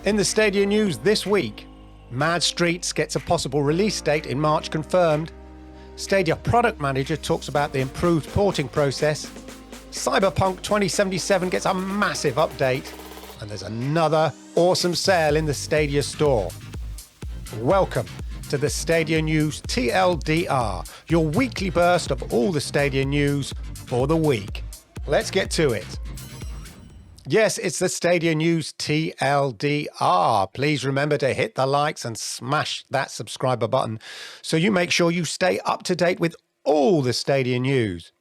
In the Stadia news this week, Mad Streets gets a possible release date in March confirmed. Stadia product manager talks about the improved porting process. Cyberpunk 2077 gets a massive update. And there's another awesome sale in the Stadia store. Welcome to the Stadia News TLDR, your weekly burst of all the Stadia news for the week. Let's get to it. Yes, it's the Stadia News TLDR. Please remember to hit the likes and smash that subscriber button so you make sure you stay up to date with all the Stadia news.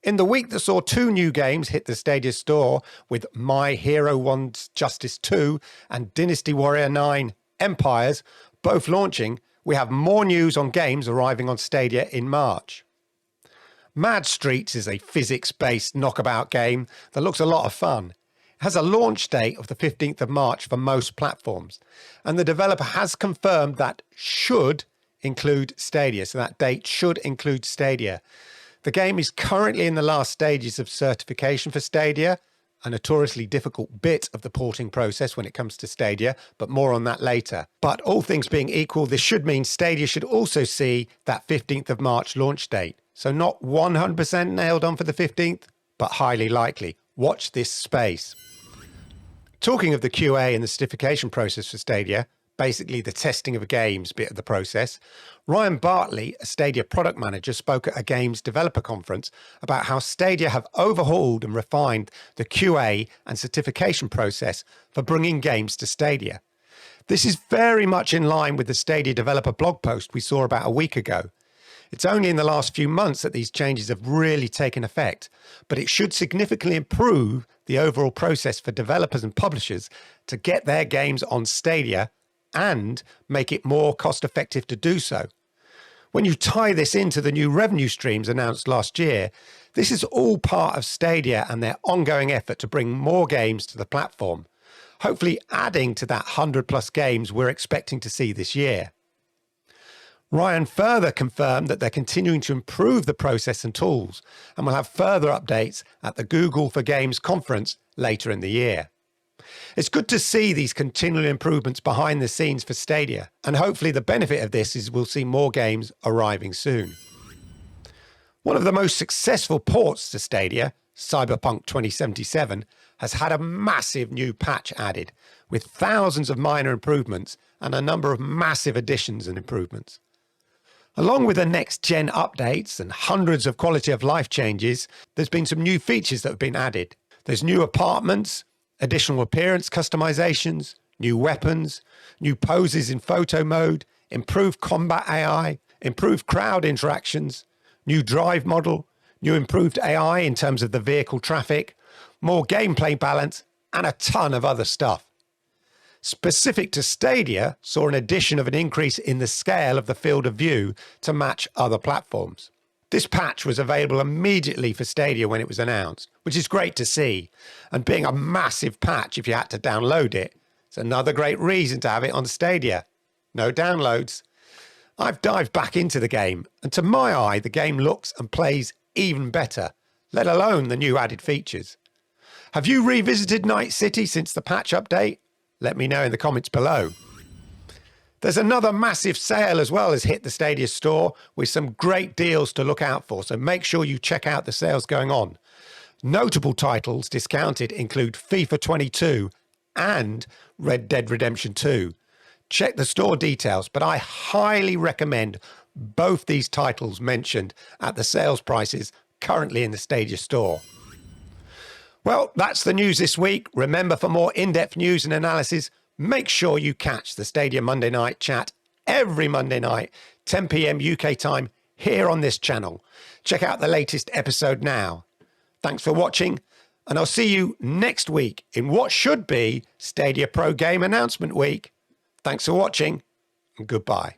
In the week that saw two new games hit the Stadia store with My Hero Wants Justice 2 and Dynasty Warrior 9 Empires both launching, we have more news on games arriving on Stadia in March. Mad Streets is a physics-based knockabout game that looks a lot of fun. It has a launch date of the 15th of March for most platforms, and the developer has confirmed that should include Stadia, so that date should include Stadia. The game is currently in the last stages of certification for Stadia, a notoriously difficult bit of the porting process when it comes to Stadia, but more on that later. But all things being equal, this should mean Stadia should also see that 15th of March launch date. So not 100% nailed on for the 15th, but highly likely. Watch this space. Talking of the QA and the certification process for Stadia, basically the testing of a game's bit of the process, Ryan Bartley, a Stadia product manager, spoke at a games developer conference about how Stadia have overhauled and refined the QA and certification process for bringing games to Stadia. This is very much in line with the Stadia developer blog post we saw about a week ago. It's only in the last few months that these changes have really taken effect, but it should significantly improve the overall process for developers and publishers to get their games on Stadia and make it more cost-effective to do so. When you tie this into the new revenue streams announced last year, this is all part of Stadia and their ongoing effort to bring more games to the platform, hopefully adding to that 100+ games we're expecting to see this year. Ryan further confirmed that they're continuing to improve the process and tools, and will have further updates at the Google for Games conference later in the year. It's good to see these continual improvements behind the scenes for Stadia, and hopefully the benefit of this is we'll see more games arriving soon. One of the most successful ports to Stadia, Cyberpunk 2077, has had a massive new patch added, with thousands of minor improvements and a number of massive additions and improvements. Along with the next-gen updates and hundreds of quality of life changes, there's been some new features that have been added. There's new apartments, additional appearance customizations, new weapons, new poses in photo mode, improved combat AI, improved crowd interactions, new drive model, new improved AI in terms of the vehicle traffic, more gameplay balance, and a ton of other stuff. Specific to Stadia, saw an addition of an increase in the scale of the field of view to match other platforms. This patch was available immediately for Stadia when it was announced, which is great to see. And being a massive patch, if you had to download it, it's another great reason to have it on Stadia. No downloads. I've dived back into the game, and to my eye, the game looks and plays even better, let alone the new added features. Have you revisited Night City since the patch update? Let me know in the comments below. There's another massive sale as well as hit the Stadia store with some great deals to look out for, so make sure you check out the sales going on. Notable titles discounted include FIFA 22 and Red Dead Redemption 2. Check the store details, but I highly recommend both these titles mentioned at the sales prices currently in the Stadia store. Well, that's the news this week. Remember, for more in-depth news and analysis, make sure you catch the Stadia Monday Night Chat every Monday night, 10 p.m. UK time, here on this channel. Check out the latest episode now. Thanks for watching, and I'll see you next week in what should be Stadia Pro Game Announcement Week. Thanks for watching, and goodbye.